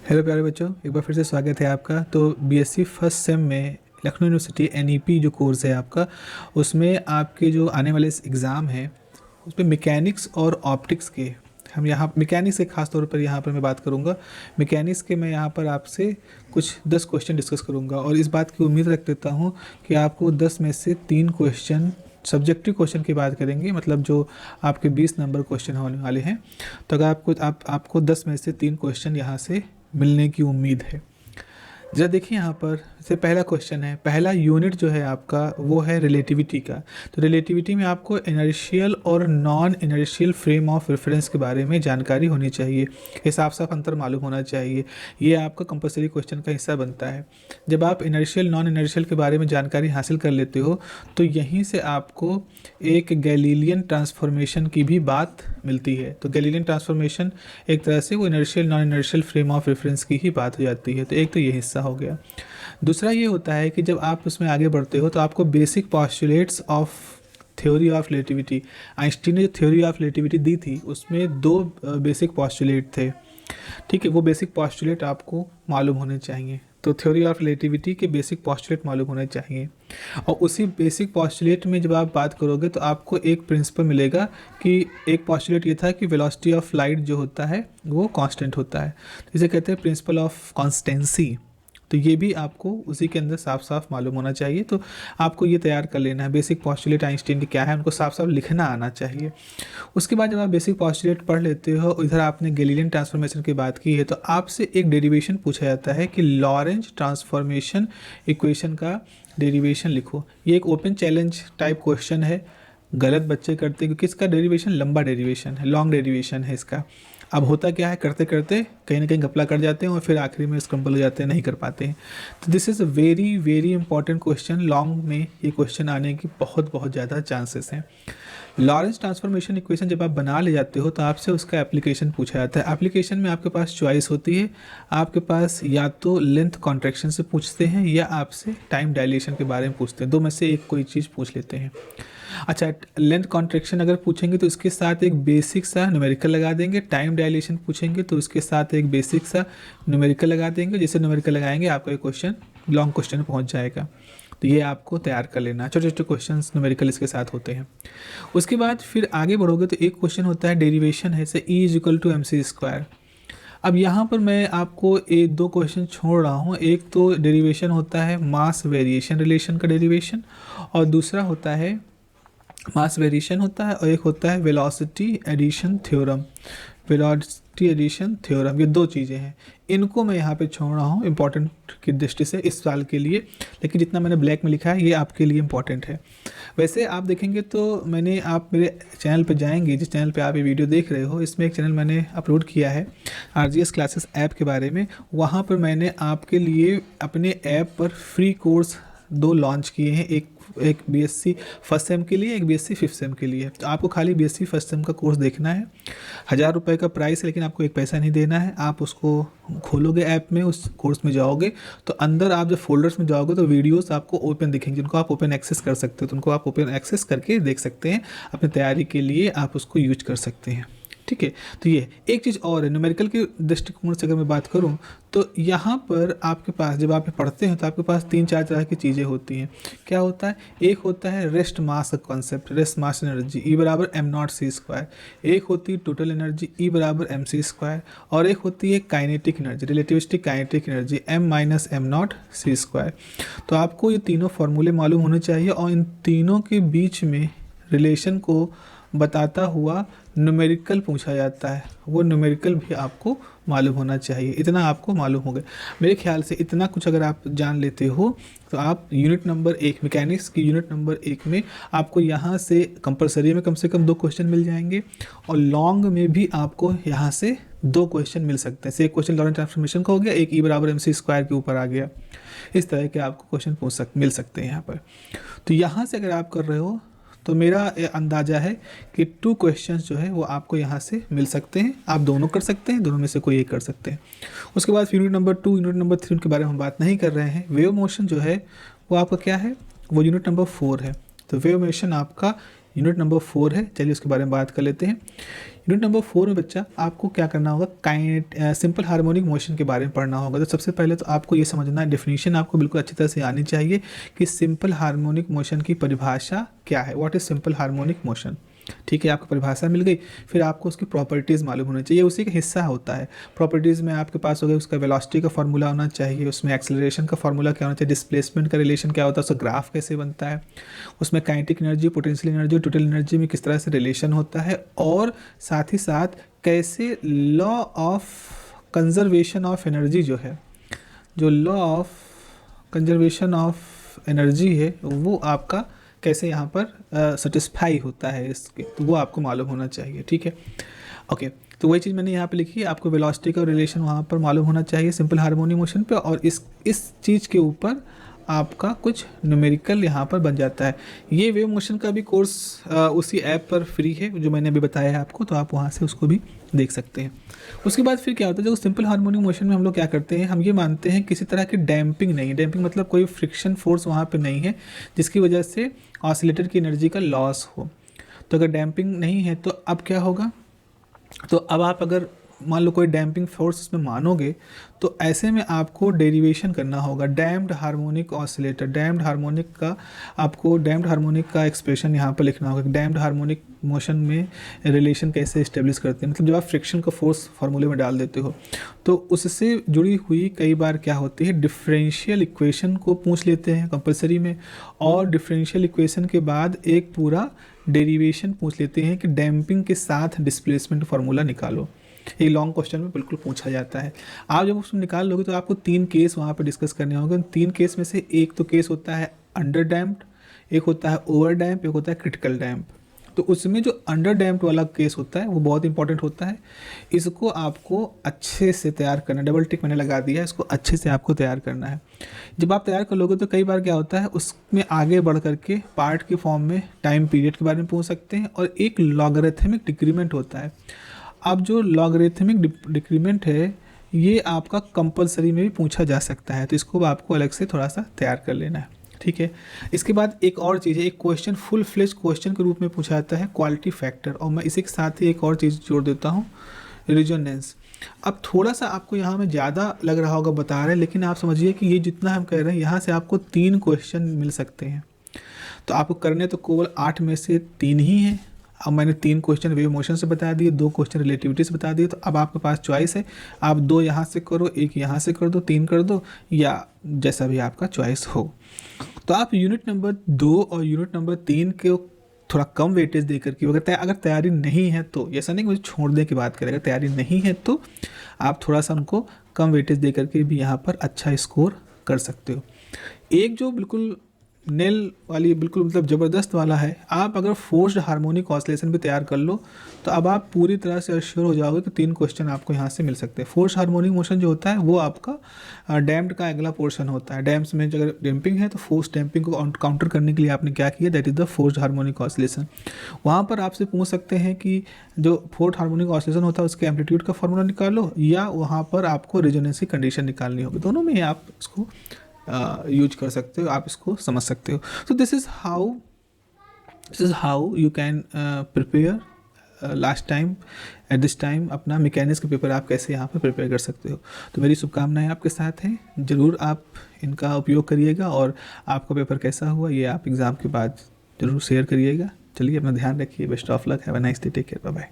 Hello प्यारे बच्चों, एक बार फिर से स्वागत है आपका। तो बीएससी फर्स्ट सेम में लखनऊ यूनिवर्सिटी एनईपी जो कोर्स है आपका, उसमें आपके जो आने वाले एग्ज़ाम है उसमें मैकेनिक्स और ऑप्टिक्स के, हम यहाँ मैकेनिक्स के खास तौर पर यहाँ पर मैं बात करूँगा। मैकेनिक्स के मैं यहाँ पर आपसे कुछ 10 क्वेश्चन डिस्कस करूँगा और इस बात की उम्मीद रख देता हूँ कि आपको 10 में से 3 क्वेश्चन सब्जेक्टिव क्वेश्चन की बात करेंगे, मतलब जो आपके 20 नंबर क्वेश्चन होने वाले हैं। तो अगर आपको 10 में से 3 क्वेश्चन यहाँ से मिलने की उम्मीद है। जरा देखिए यहाँ पर से पहला क्वेश्चन है, पहला यूनिट जो है आपका वो है रिलेटिविटी का। तो रिलेटिविटी में आपको इनर्शियल और non inertial frame of reference के बारे में जानकारी होनी चाहिए, ये साफ साफ अंतर मालूम होना चाहिए। ये आपका कंपलसरी क्वेश्चन का हिस्सा बनता है। जब आप इनर्शियल नॉन इनर्शियल के बारे में जानकारी हासिल कर लेते हो तो यहीं से आपको एक गैलीलियन ट्रांसफॉर्मेशन की भी बात मिलती है। तो गैलीलियन ट्रांसफॉर्मेशन एक तरह से वो inertial non inertial frame of reference की ही बात हो जाती है। तो एक तो ये हिस्सा हो गया। दूसरा ये होता है कि जब आप उसमें आगे बढ़ते हो तो आपको basic postulates of theory of relativity, Einstein ने जो थ्योरी ऑफ रिलेटिविटी दी थी उसमें 2 बेसिक पॉस्टुलेट थे। ठीक है, वो बेसिक पॉस्टुलेट आपको मालूम होने चाहिए। तो थ्योरी ऑफ रिलेटिविटी के बेसिक पॉस्टुलेट मालूम होने चाहिए और उसी बेसिक पॉस्टुलेट में जब आप बात करोगे तो आपको एक प्रिंसिपल मिलेगा कि एक पॉस्टुलेट ये था कि वेलोसिटी ऑफ लाइट जो होता है वो कांस्टेंट होता है। इसे कहते हैं प्रिंसिपल ऑफ कॉन्स्टेंसी। तो ये भी आपको उसी के अंदर साफ साफ मालूम होना चाहिए। तो आपको ये तैयार कर लेना है, बेसिक पॉस्टुलेट आइंस्टीन के क्या है उनको साफ साफ लिखना आना चाहिए। उसके बाद जब आप बेसिक पॉस्टुलेट पढ़ लेते हो, इधर आपने गैलीलियन ट्रांसफॉर्मेशन की बात की है, तो आपसे एक डेरिवेशन पूछा जाता है कि लॉरेंज ट्रांसफॉर्मेशन इक्वेशन का डेरिवेशन लिखो। ये एक ओपन चैलेंज टाइप क्वेश्चन है, गलत बच्चे करते हैं क्योंकि इसका डेरिवेशन लंबा डेरिवेशन है, लॉन्ग डेरिवेशन है इसका। अब होता क्या है, करते करते कहीं ना कहीं घपला कर जाते हैं और फिर आखिरी में स्क्रम्बल हो जाते हैं, नहीं कर पाते हैं। तो this is a very very important question. Long में ये क्वेश्चन आने की बहुत बहुत ज़्यादा चांसेस हैं। लॉरेंस ट्रांसफॉर्मेशन इक्वेशन जब आप बना ले जाते हो तो आपसे उसका एप्लीकेशन पूछा जाता है। एप्लीकेशन में आपके पास चॉइस होती है, आपके पास या तो लेंथ कॉन्ट्रैक्शन से पूछते हैं या आपसे टाइम डायलेशन के बारे में पूछते हैं। 2 में से एक कोई चीज़ पूछ लेते हैं। अच्छा, लेंथ कॉन्ट्रैक्शन अगर पूछेंगे तो इसके साथ एक बेसिक सा न्यूमेरिकल लगा देंगे। टाइम डायलेशन पूछेंगे तो उसके साथ एक बेसिक सा न्यूमेरिकल लगा देंगे। जैसे न्यूमेरिकल लगाएंगे आपका ये क्वेश्चन लॉन्ग क्वेश्चन पहुंच जाएगा। तो ये आपको तैयार कर लेना, छोटे छोटे क्वेश्चन न्यूमेरिकल इसके साथ होते हैं। उसके बाद फिर आगे बढ़ोगे तो एक क्वेश्चन होता है डेरिवेशन है, से E = mc²। अब यहाँ पर मैं आपको 2 क्वेश्चन छोड़ रहा हूँ। एक तो डेरिवेशन होता है मास वेरिएशन रिलेशन का डेरिवेशन और दूसरा होता है मास वेरिएशन होता है और एक होता है velocity addition theorem. Velocity addition theorem, ये 2 चीज़ें हैं। इनको मैं यहाँ पे छोड़ रहा हूँ इंपॉर्टेंट की दृष्टि से इस साल के लिए, लेकिन जितना मैंने ब्लैक में लिखा है ये आपके लिए इंपॉर्टेंट है। वैसे आप देखेंगे तो मैंने, आप मेरे चैनल पे जाएंगे, जिस चैनल पे आप ये वीडियो देख रहे हो, इसमें एक चैनल मैंने अपलोड किया है RGS क्लासेस ऐप के बारे में। वहाँ पर मैंने आपके लिए अपने ऐप पर फ्री कोर्स 2 लॉन्च किए हैं, एक बीएससी फर्स्ट सेम के लिए, एक बीएससी फिफ्थ सेम के लिए। तो आपको खाली बीएससी फर्स्ट सेम का कोर्स देखना है। 1000 रुपये का प्राइस है, लेकिन आपको एक पैसा नहीं देना है। आप उसको खोलोगे ऐप में, उस कोर्स में जाओगे तो अंदर आप जब फोल्डर्स में जाओगे तो वीडियोस आपको ओपन दिखेंगे, जिनको आप ओपन एक्सेस कर सकते हो। तो उनको आप ओपन एक्सेस करके देख सकते हैं, अपनी तैयारी के लिए आप उसको यूज कर सकते हैं। ठीक है, तो ये एक चीज़ और है, न्यूमेरिकल के दृष्टिकोण से अगर मैं बात करूं तो यहाँ पर आपके पास जब आप पढ़ते हैं तो आपके पास 3-4 तरह की चीज़ें होती हैं। क्या होता है, एक होता है रेस्ट मास का concept, rest mass energy E = m0c²। एक होती है टोटल एनर्जी E = mc²। और एक होती है kinetic energy, relativistic kinetic energy m - m0c²। तो आपको ये तीनों फार्मूले मालूम होने चाहिए और इन तीनों के बीच में रिलेशन को बताता हुआ न्यूमेरिकल पूछा जाता है, वो न्यूमेरिकल भी आपको मालूम होना चाहिए। इतना आपको मालूम हो गया मेरे ख्याल से। इतना कुछ अगर आप जान लेते हो तो आप यूनिट नंबर 1 मैकेनिक्स की यूनिट नंबर 1 में आपको यहाँ से कंपलसरी में कम से कम 2 क्वेश्चन मिल जाएंगे और लॉन्ग में भी आपको यहाँ से 2 क्वेश्चन मिल सकते हैं। एक क्वेश्चन लॉरेंस ट्रांसफॉर्मेशन का हो गया, एक E = mc² के ऊपर आ गया। इस तरह के आपको क्वेश्चन मिल सकते हैं यहाँ पर। तो यहाँ से अगर आप कर रहे हो तो मेरा अंदाज़ा है कि 2 क्वेश्चंस जो है वो आपको यहाँ से मिल सकते हैं। आप दोनों कर सकते हैं, दोनों में से कोई एक कर सकते हैं। उसके बाद यूनिट नंबर 2, यूनिट नंबर 3 उनके बारे में हम बात नहीं कर रहे हैं। वेव मोशन जो है वो आपका क्या है, वो यूनिट नंबर 4 है। तो वेव मोशन आपका यूनिट नंबर 4 है। चलिए उसके बारे में बात कर लेते हैं। यूनिट नंबर 4 में बच्चा आपको क्या करना होगा, सिंपल हार्मोनिक मोशन के बारे में पढ़ना होगा। तो सबसे पहले तो आपको ये समझना है, डेफिनेशन आपको बिल्कुल अच्छी तरह से आनी चाहिए कि सिंपल हार्मोनिक मोशन की परिभाषा क्या है, what is simple harmonic motion. ठीक है, आपको परिभाषा मिल गई। फिर आपको उसकी प्रॉपर्टीज़ मालूम होनी चाहिए, उसी का हिस्सा होता है। प्रॉपर्टीज़ में आपके पास हो गया, उसका वेलोसिटी का फार्मूला होना चाहिए, उसमें एक्सेलरेशन का फार्मूला क्या होना चाहिए, डिस्प्लेसमेंट का रिलेशन क्या होता है, उसका ग्राफ कैसे बनता है, उसमें kinetic energy, potential energy, total energy में किस तरह से रिलेशन होता है, और साथ ही साथ कैसे law of conservation of energy जो है, जो law of conservation of energy है वो आपका कैसे यहाँ पर सेटिस्फाई होता है इसके, तो वो आपको मालूम होना चाहिए। ठीक है, ओके। तो वही चीज़ मैंने यहाँ पे लिखी है, आपको वेलोसिटी का रिलेशन वहाँ पर मालूम होना चाहिए सिंपल हार्मोनिक मोशन पे, और इस चीज़ के ऊपर आपका कुछ न्यूमेरिकल यहाँ पर बन जाता है। ये वेव मोशन का भी कोर्स उसी ऐप पर फ्री है जो मैंने अभी बताया है आपको, तो आप वहाँ से उसको भी देख सकते हैं। उसके बाद फिर क्या होता है, जो सिंपल हार्मोनिक मोशन में हम लोग क्या करते हैं, हम ये मानते हैं किसी तरह की डैम्पिंग नहीं है। डैम्पिंग मतलब कोई फ्रिक्शन फोर्स वहाँ पे नहीं है जिसकी वजह से ऑसिलेटर की एनर्जी का लॉस हो। तो अगर डैम्पिंग नहीं है तो अब क्या होगा, तो अब आप अगर मान लो कोई डैम्पिंग फोर्स इसमें मानोगे तो ऐसे में आपको डेरिवेशन करना होगा damped harmonic oscillator. Damped harmonic का आपको डैम्प्ड हार्मोनिक का एक्सप्रेशन यहाँ पर लिखना होगा। डैम्प्ड हार्मोनिक मोशन में रिलेशन कैसे इस्टेब्लिश करते हैं, मतलब जब आप फ्रिक्शन का फोर्स फार्मूले में डाल देते हो तो उससे जुड़ी हुई कई बार क्या होती है, डिफरेंशियल इक्वेशन को पूछ लेते हैं कंपलसरी में, और डिफरेंशियल इक्वेशन के बाद एक पूरा डेरिवेशन पूछ लेते हैं कि डैम्पिंग के साथ डिस्प्लेसमेंट फार्मूला निकालो। ये लॉन्ग क्वेश्चन में बिल्कुल पूछा जाता है। आप जब उसको निकाल लोगे तो आपको 3 केस वहाँ पे डिस्कस करने होंगे। 3 केस में से एक तो केस होता है अंडर डैम्प्ड, एक होता है ओवर डैम्प, एक होता है क्रिटिकल डैम्प। तो उसमें जो अंडर डैम्प्ड वाला केस होता है वो बहुत इंपॉर्टेंट होता है। इसको आपको अच्छे से तैयार करना, डबल टिक मैंने लगा दिया है, इसको अच्छे से आपको तैयार करना है। जब आप तैयार कर लोगे तो कई बार क्या होता है, उसमें आगे बढ़ करके पार्ट के फॉर्म में टाइम पीरियड के बारे में पूछ सकते हैं, और एक लॉगरिथमिक डिक्रीमेंट होता है। अब जो लॉगरिथमिक डिक्रीमेंट है ये आपका कंपलसरी में भी पूछा जा सकता है, तो इसको आपको अलग से थोड़ा सा तैयार कर लेना है। ठीक है, इसके बाद एक और चीज़ है, एक क्वेश्चन फुल फ्लेज क्वेश्चन के रूप में पूछा जाता है क्वालिटी फैक्टर, और मैं इसी के साथ ही एक और चीज़ जोड़ देता हूँ, रिजोनेंस। अब थोड़ा सा आपको यहाँ में ज़्यादा लग रहा होगा बता रहे हैं, लेकिन आप समझिए कि ये जितना हम कह रहे हैं यहाँ से आपको 3 क्वेश्चन मिल सकते हैं। तो आपको करने तो केवल 8 में से 3 ही हैं। अब मैंने 3 क्वेश्चन वेव मोशन से बता दिए, 2 क्वेश्चन रिलेटिविटी से बता दिए, तो अब आपके पास चॉइस है, आप 2 यहाँ से करो, 1 यहाँ से कर दो, 3 कर दो, या जैसा भी आपका चॉइस हो। तो आप यूनिट नंबर 2 और यूनिट नंबर 3 के थोड़ा कम वेटेज दे करके, अगर तैयारी नहीं है तो, ऐसा नहीं मुझे छोड़ने की बात करें, अगर तैयारी नहीं है तो आप थोड़ा सा उनको कम वेटेज दे करके भी यहाँ पर अच्छा स्कोर कर सकते हो। एक जो बिल्कुल नेल वाली बिल्कुल मतलब ज़बरदस्त वाला है, आप अगर फोर्स्ड हार्मोनिक ऑसिलेशन भी तैयार कर लो तो अब आप पूरी तरह से अश्योर हो जाओगे कि 3 क्वेश्चन आपको यहाँ से मिल सकते हैं। फोर्स्ड हार्मोनिक मोशन जो होता है वो आपका डैम्प्ड का अगला पोर्शन होता है। डैम्प्स में अगर डैम्पिंग है तो फोर्स डैम्पिंग को काउंटर करने के लिए आपने क्या किया, that is the forced harmonic oscillation. वहाँ पर आपसे पूछ सकते हैं कि जो फोर्स्ड हार्मोनिक ऑसिलेशन होता है उसके एम्पलीट्यूड का फॉर्मूला निकालो, या वहाँ पर आपको रेजोनेंस की कंडीशन निकालनी होगी। दोनों में आप इसको यूज कर सकते हो, आप इसको समझ सकते हो। तो this is how you can prepare last time at this time अपना मैकेनिक्स का पेपर आप कैसे यहाँ पर प्रिपेयर कर सकते हो। तो मेरी शुभकामनाएं आपके साथ हैं, ज़रूर आप इनका उपयोग करिएगा, और आपका पेपर कैसा हुआ ये आप एग्ज़ाम के बाद ज़रूर शेयर करिएगा। चलिए अपना ध्यान रखिए, best of luck, have a nice day, take care, bye bye.